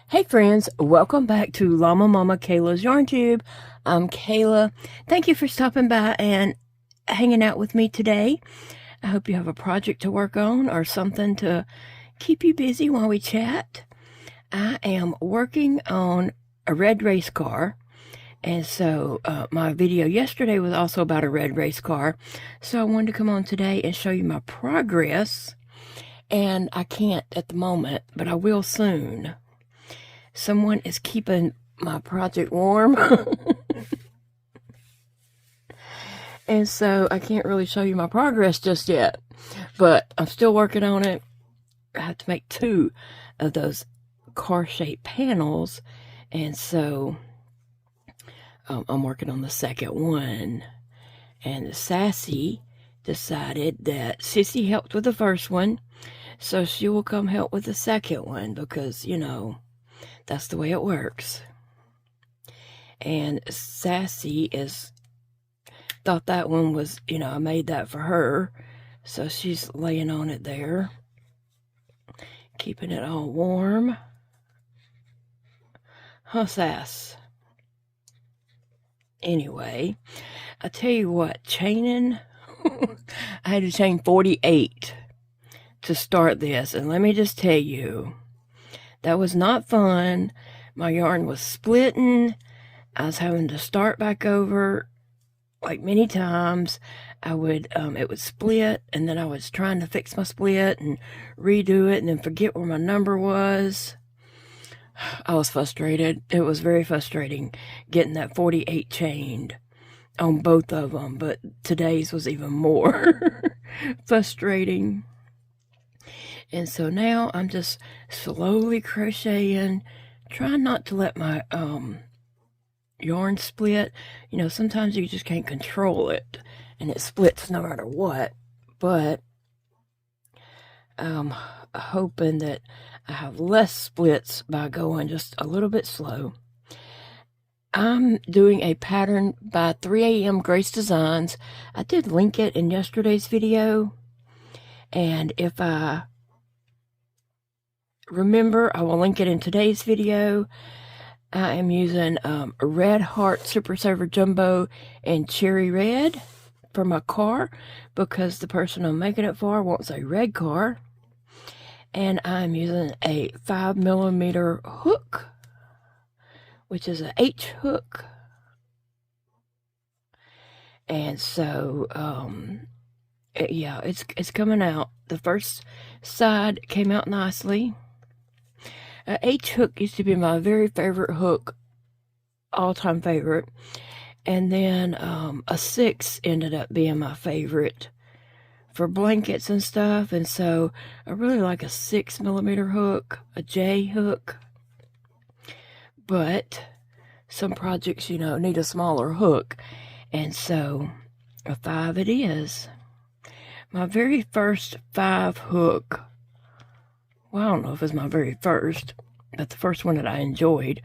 Hey friends, welcome back to Llama Mama Kayla's Yarn Tube. I'm Kayla. Thank you for stopping by and hanging out with me today. I hope you have a project to work on or something to keep you busy while we chat. I am working on a red race car. And so my video yesterday was also about a red race car. So I wanted to come on today and show you my progress. And I can't at the moment, but I will soon. Someone is keeping my project warm. And so I can't really show you my progress just yet. But I'm still working on it. I have to make 2 of those car-shaped panels. And so I'm working on the second one. And Sassy decided that Sissy helped with the first one. So she will come help with the second one because, you know, that's the way it works. And Sassy thought that one was, you know, I made that for her. So she's laying on it there, keeping it all warm. Huh, Sass? Anyway, I tell you what, chaining, I had to chain 48 to start this. And let me just tell you, that was not fun. My yarn was splitting. I was having to start back over like many times. It would split, and then I was trying to fix my split and redo it and then forget where my number was. I was frustrated. It was very frustrating getting that 48 chained on both of them, but today's was even more frustrating. And so now I'm just slowly crocheting, trying not to let my yarn split. You know, sometimes you just can't control it and it splits no matter what. But I'm hoping that I have less splits by going just a little bit slow. I'm doing a pattern by 3 a.m. Grace Designs. I did link it in yesterday's video. And if I remember, I will link it in today's video. I am using Red Heart Super Saver Jumbo and Cherry Red for my car because the person I'm making it for wants a red car. And I'm using a 5mm hook, which is an H hook. And so, yeah, it's coming out. The first side came out nicely. H hook used to be my very favorite hook, all-time favorite. And then a 6 ended up being my favorite for blankets and stuff. And so I really like a 6mm hook, a J hook. But some projects, you know, need a smaller hook. And so a 5 it is. My very first 5 hook, well, I don't know if it was my very first, but the first one that I enjoyed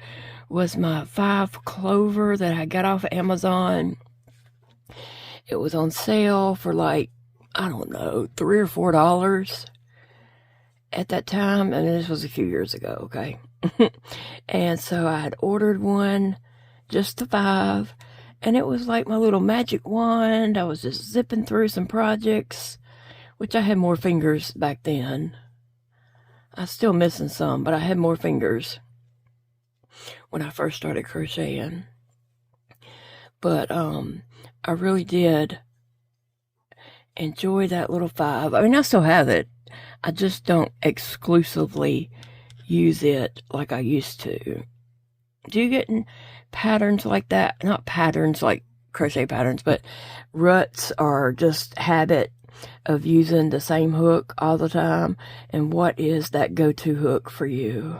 was my 5 Clover that I got off of Amazon. It was on sale for like, I don't know, $3 or $4 at that time. And this was a few years ago, okay? And so I had ordered one, just the 5, and it was like my little magic wand. I was just zipping through some projects, which I had more fingers back then. I was still missing some, but I had more fingers when I first started crocheting. But I really did enjoy that little 5. I mean, I still have it. I just don't exclusively use it like I used to. Do you get in patterns like that? Not patterns like crochet patterns, but ruts are just habit of using the same hook all the time. And what is that go-to hook for you?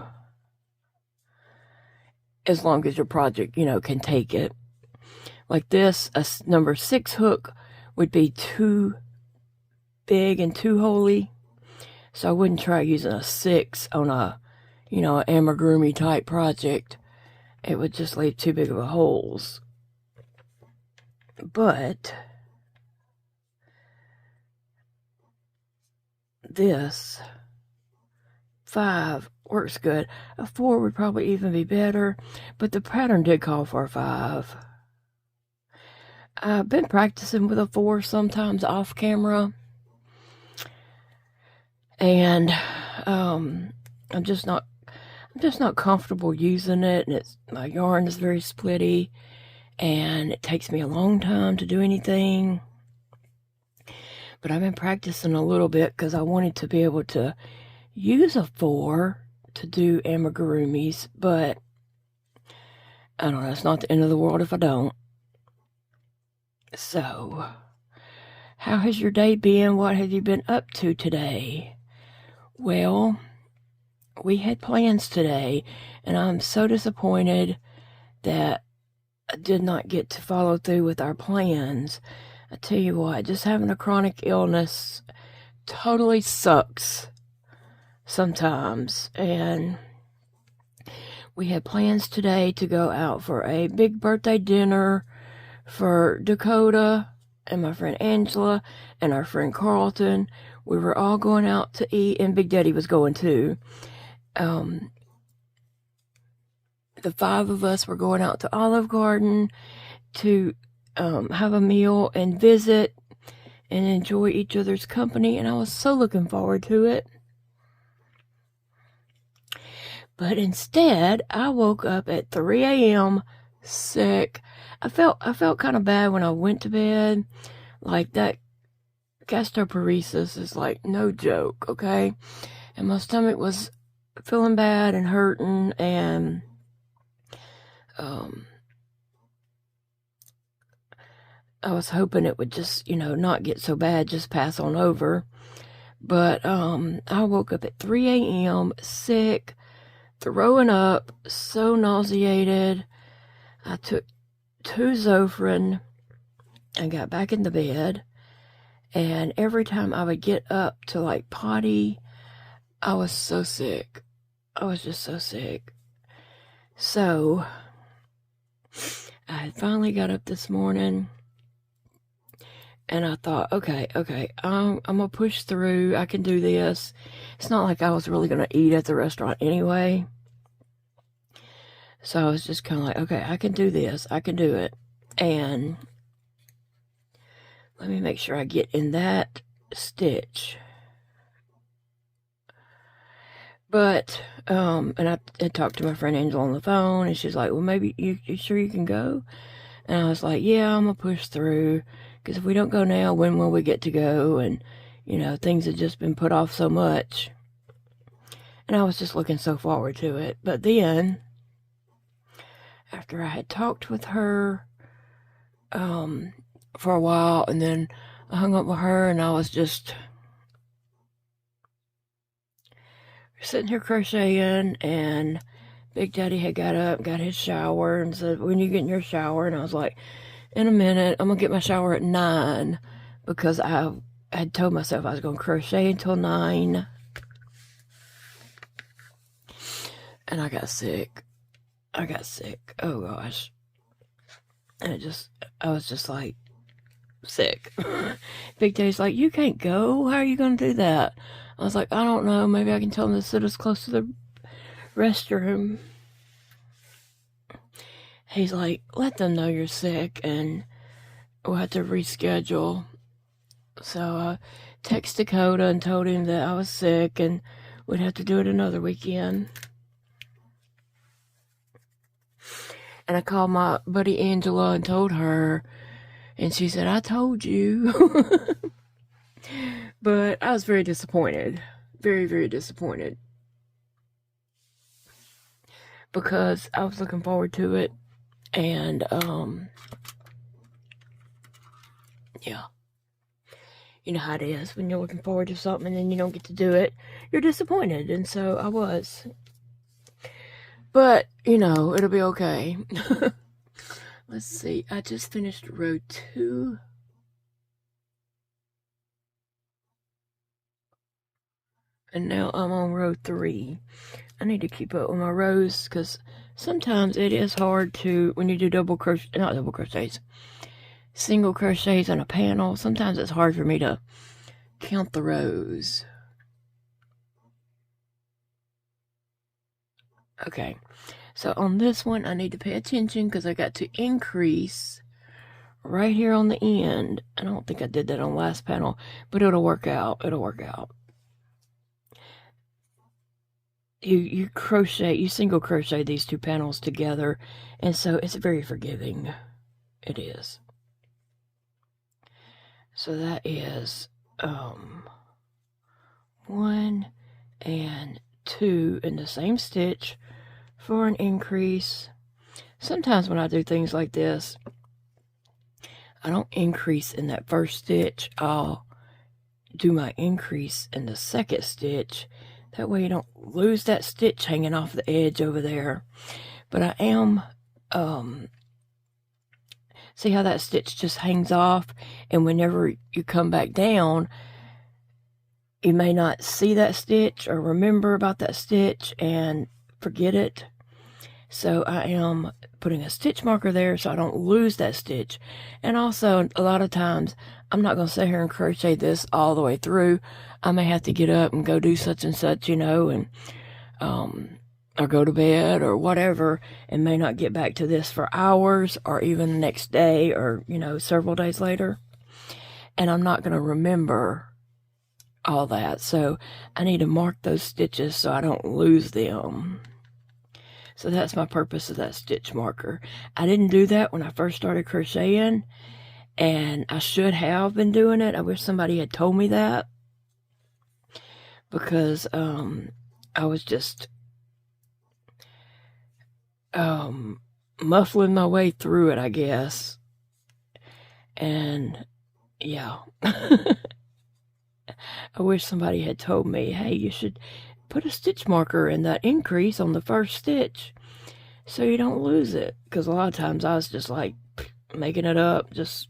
As long as your project, you know, can take it. Like this, a number 6 hook would be too big and too holy. So I wouldn't try using a 6 on a, you know, an amigurumi type project. It would just leave too big of a holes. But this 5 works good. A 4 would probably even be better, but the pattern did call for a 5. I've been practicing with a 4 sometimes off camera, and I'm just not comfortable using it, and my yarn is very splitty, and it takes me a long time to do anything. But I've been practicing a little bit because I wanted to be able to use a 4 to do amigurumis, but I don't know, it's not the end of the world if I don't. So, how has your day been? What have you been up to today? Well, we had plans today, and I'm so disappointed that I did not get to follow through with our plans. I tell you what, just having a chronic illness totally sucks sometimes. And we had plans today to go out for a big birthday dinner for Dakota and my friend Angela and our friend Carlton. We were all going out to eat, and Big Daddy was going too. The 5 of us were going out to Olive Garden to have a meal and visit and enjoy each other's company, and I was so looking forward to it. But instead, I woke up at 3 a.m. sick. I felt kind of bad when I went to bed. Like, that gastroparesis is like no joke, okay? And my stomach was feeling bad and hurting, and I was hoping it would just, not get so bad, just pass on over. But I woke up at 3 a.m. sick, throwing up, so nauseated. I took 2 Zofran and got back in the bed. And every time I would get up to like potty, I was so sick. I was just so sick. So I had finally got up this morning, and I thought, okay, I'm going to push through. I can do this. It's not like I was really going to eat at the restaurant anyway. So I was just kind of like, okay, I can do this. I can do it. And let me make sure I get in that stitch. But, and I talked to my friend Angela on the phone, and she's like, well, maybe you sure you can go? And I was like, yeah, I'm going to push through, because if we don't go now, when will we get to go? And, things had just been put off so much. And I was just looking so forward to it. But then, after I had talked with her for a while, and then I hung up with her, and I was just sitting here crocheting, and Big Daddy had got up, got his shower, and said, when you get in your shower? And I was like, in a minute. I'm gonna get my shower at 9, because I had told myself I was gonna crochet until 9, and I got sick. Oh gosh. And I was just like sick. Big Daddy's like, you can't go. How are you gonna do that? I was like, I don't know. Maybe I can tell them to sit as close to the restroom. He's like, let them know you're sick, and we'll have to reschedule. So I texted Dakota and told him that I was sick, and we'd have to do it another weekend. And I called my buddy Angela and told her, and she said, I told you. But I was very disappointed. Very, very disappointed. Because I was looking forward to it. And, yeah. You know how it is. When you're looking forward to something and then you don't get to do it, you're disappointed. And so I was. But, it'll be okay. Let's see. I just finished row 2. And now I'm on row 3. I need to keep up with my rows, because sometimes it is hard to, when you do single crochets on a panel, sometimes it's hard for me to count the rows. Okay, so on this one, I need to pay attention because I got to increase right here on the end. I don't think I did that on the last panel, but it'll work out. It'll work out. You crochet, you single crochet these two panels together, and so it's very forgiving. It is. So that is 1 and 2 in the same stitch for an increase. Sometimes when I do things like this, I don't increase in that first stitch. I'll do my increase in the second stitch. That way you don't lose that stitch hanging off the edge over there. But I am, see how that stitch just hangs off? And whenever you come back down, you may not see that stitch or remember about that stitch and forget it. So I am putting a stitch marker there so I don't lose that stitch. And also, a lot of times, I'm not going to sit here and crochet this all the way through. I may have to get up and go do such and such, you know, and or go to bed or whatever, and may not get back to this for hours or even the next day or, you know, several days later. And I'm not going to remember all that. So I need to mark those stitches so I don't lose them. So that's my purpose of that stitch marker. I didn't do that when I first started crocheting, and I should have been doing it. I wish somebody had told me that, because I was just muffling my way through it, I guess. And yeah. I wish somebody had told me, hey, you should put a stitch marker in that increase on the first stitch so you don't lose it. Because a lot of times I was just like making it up, just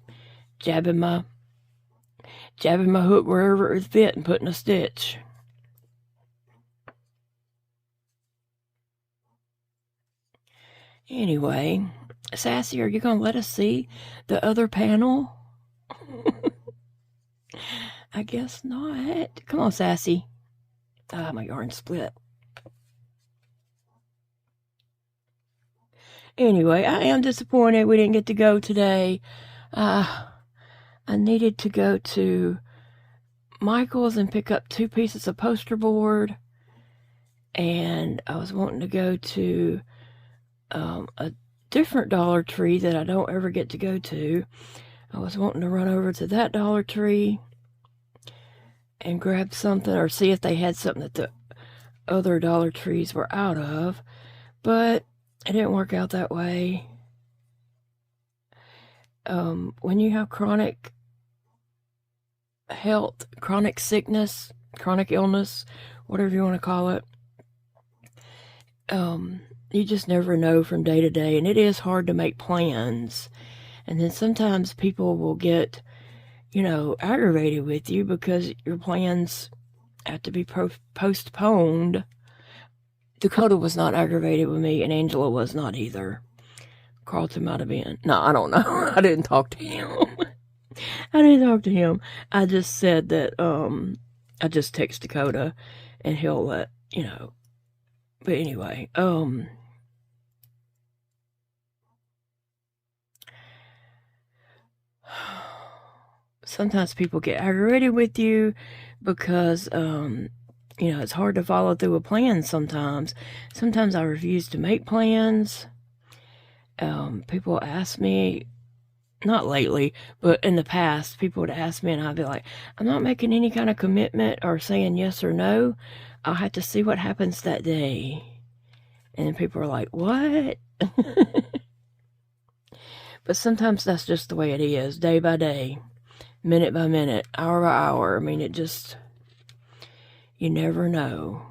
jabbing my hook wherever it fit and putting a stitch. Anyway, Sassy, are you going to let us see the other panel? I guess not. Come on, Sassy. Ah, my yarn split. Anyway, I am disappointed we didn't get to go today. I needed to go to Michael's and pick up 2 pieces of poster board. And I was wanting to go to a different Dollar Tree that I don't ever get to go to. I was wanting to run over to that Dollar Tree and grab something or see if they had something that the other Dollar Trees were out of, but it didn't work out that way. When you have chronic health, chronic sickness, chronic illness, whatever you want to call it, you just never know from day to day, and it is hard to make plans. And then sometimes people will get, you know, aggravated with you because your plans have to be postponed. Dakota was not aggravated with me, and Angela was not either. Carlton might have been. No, I don't know. I didn't talk to him. I just said that, I just text Dakota, and he'll let, you know. But anyway, sometimes people get aggravated with you because, you know, it's hard to follow through a plan sometimes. Sometimes I refuse to make plans. People ask me, not lately, but in the past, people would ask me and I'd be like, I'm not making any kind of commitment or saying yes or no. I'll have to see what happens that day. And then people are like, what? But sometimes that's just the way it is, day by day, minute by minute, hour by hour. I mean, it just, you never know.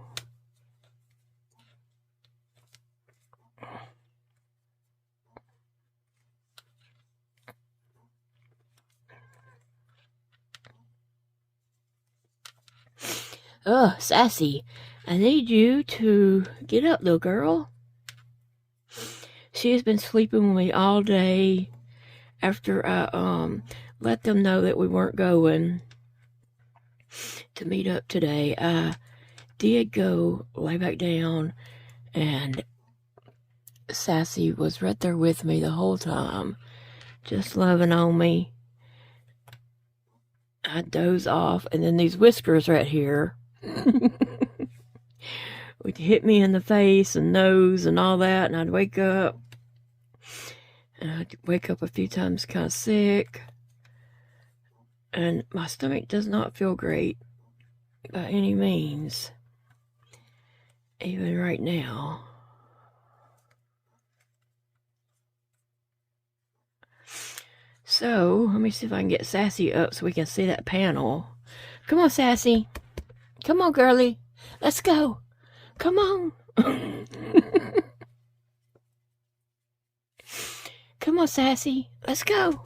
Sassy, I need you to get up, little girl. She has been sleeping with me all day after I let them know that we weren't going to meet up today. I did go lay back down And Sassy was right there with me the whole time, just loving on me. I'd doze off, and then these whiskers right here would hit me in the face and nose and all that, and I'd wake up. And I'd wake up a few times kind of sick. And my stomach does not feel great by any means, even right now. So, let me see if I can get Sassy up so we can see that panel. Come on, Sassy. Come on, girly. Let's go. Come on. Come on, Sassy. Let's go.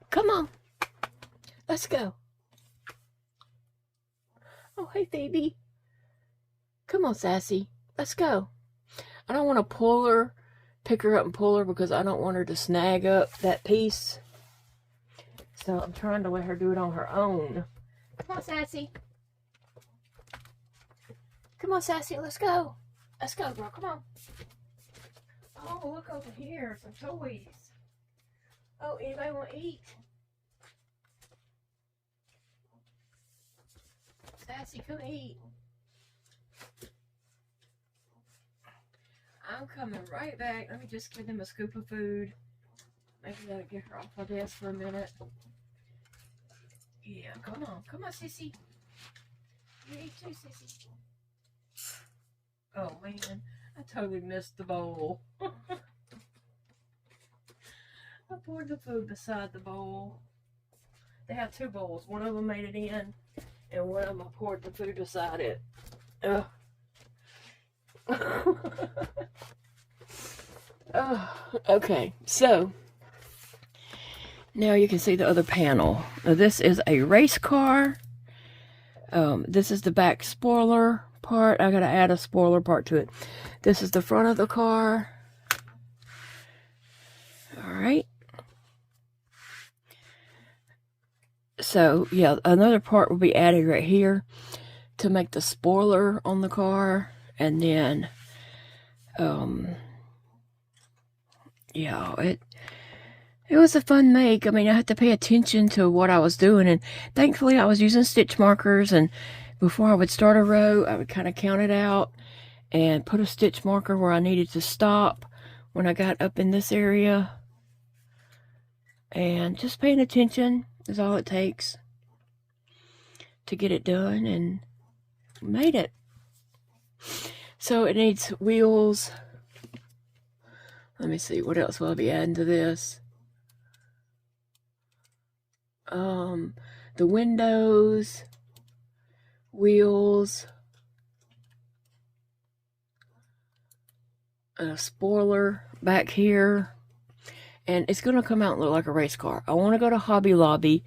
Come on. Let's go. Oh, hey, Phoebe. Come on, Sassy. Let's go. I don't want to pull her, pick her up and pull her, because I don't want her to snag up that piece. So I'm trying to let her do it on her own. Come on, Sassy. Come on, Sassy. Let's go. Let's go, girl. Come on. Oh, look over here. Some toys. Oh, anybody want to eat? Sassy, come eat. I'm coming right back. Let me just give them a scoop of food. Maybe that'll get her off my desk for a minute. Yeah, come on. Come on, Sissy. You eat too, Sissy. Oh, man. I totally missed the bowl. I poured the food beside the bowl. They have two bowls. One of them made it in, and one of them I poured the food beside it. Ugh. Oh, okay, so now you can see the other panel. Now this is a race car. This is the back spoiler part. I gotta add a spoiler part to it. This is the front of the car. All right. So yeah, another part will be added right here to make the spoiler on the car, and then yeah, it was a fun make. I mean, I had to pay attention to what I was doing, and thankfully I was using stitch markers, and before I would start a row, I would kind of count it out and put a stitch marker where I needed to stop when I got up in this area. And just paying attention is all it takes to get it done, and made it. So it needs wheels. Let me see, what else will I be adding to this? The windows, wheels, a spoiler back here, and it's going to come out and look like a race car. I want to go to Hobby Lobby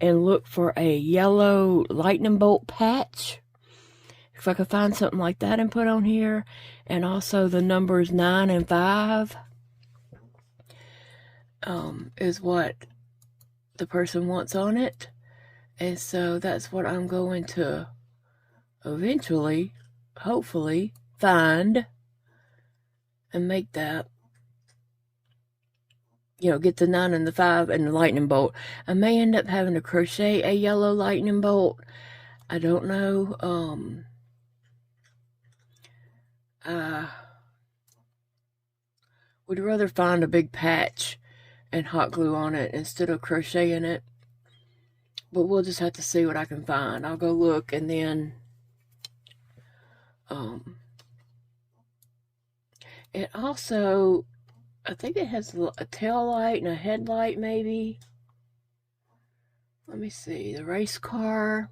and look for a yellow lightning bolt patch. If I could find something like that and put on here, and also the numbers 9 and 5 is what the person wants on it. And so that's what I'm going to eventually, hopefully, find and make that. You know, get the 9 and the 5 and the lightning bolt. I may end up having to crochet a yellow lightning bolt. I don't know. Would rather find a big patch and hot glue on it instead of crocheting it. But we'll just have to see what I can find. I'll go look, and then it also, I think it has a tail light and a headlight maybe. Let me see. The race car,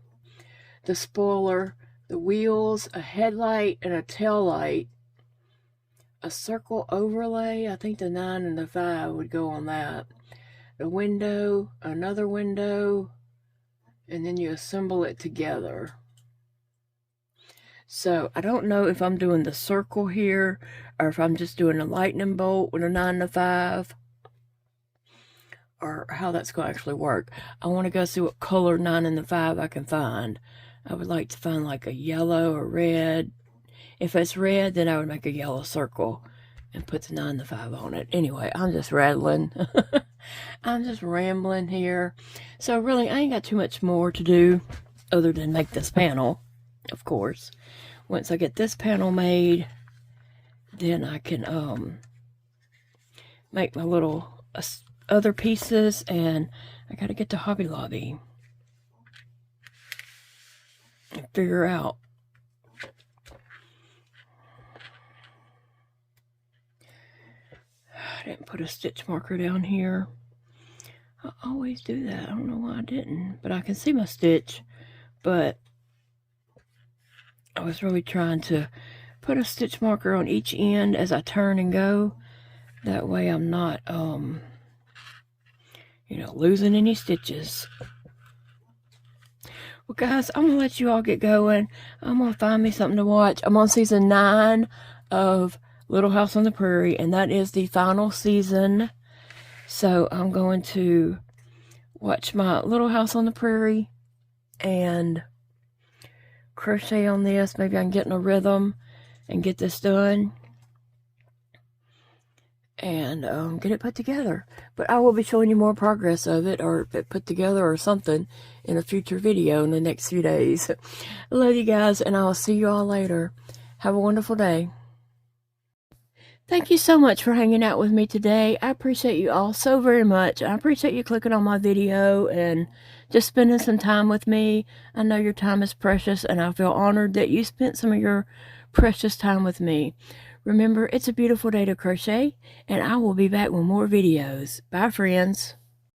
the spoiler, the wheels, a headlight and a tail light, a circle overlay. I think the 9 and the 5 would go on that. The window, another window, and then you assemble it together. So I don't know if I'm doing the circle here or if I'm just doing a lightning bolt with a 9 and a 5, or how that's going to actually work. I want to go see what color 9 and the 5 I can find. I would like to find like a yellow or red. If it's red, then I would make a yellow circle and put the 9 to 5 on it. Anyway, I'm just rattling. I'm just rambling here. So really, I ain't got too much more to do other than make this panel, of course. Once I get this panel made, then I can make my little other pieces, and I gotta get to Hobby Lobby and figure out I didn't put a stitch marker down here. I always do that. I don't know why I didn't, but I can see my stitch, but I was really trying to put a stitch marker on each end as I turn and go. That way I'm not, you know, losing any stitches. Well, guys, I'm going to let you all get going. I'm going to find me something to watch. I'm on season 9 of Little House on the Prairie, and that is the final season. So I'm going to watch my Little House on the Prairie and crochet on this. Maybe I can get in a rhythm and get this done and get it put together. But I will be showing you more progress of it, or put together or something, in a future video in the next few days. I love you guys, and I'll see you all later. Have a wonderful day. Thank you so much for hanging out with me today. I appreciate you all so very much. I appreciate you clicking on my video and just spending some time with me. I know your time is precious, and I feel honored that you spent some of your precious time with me. Remember, it's a beautiful day to crochet, and I will be back with more videos. Bye, friends.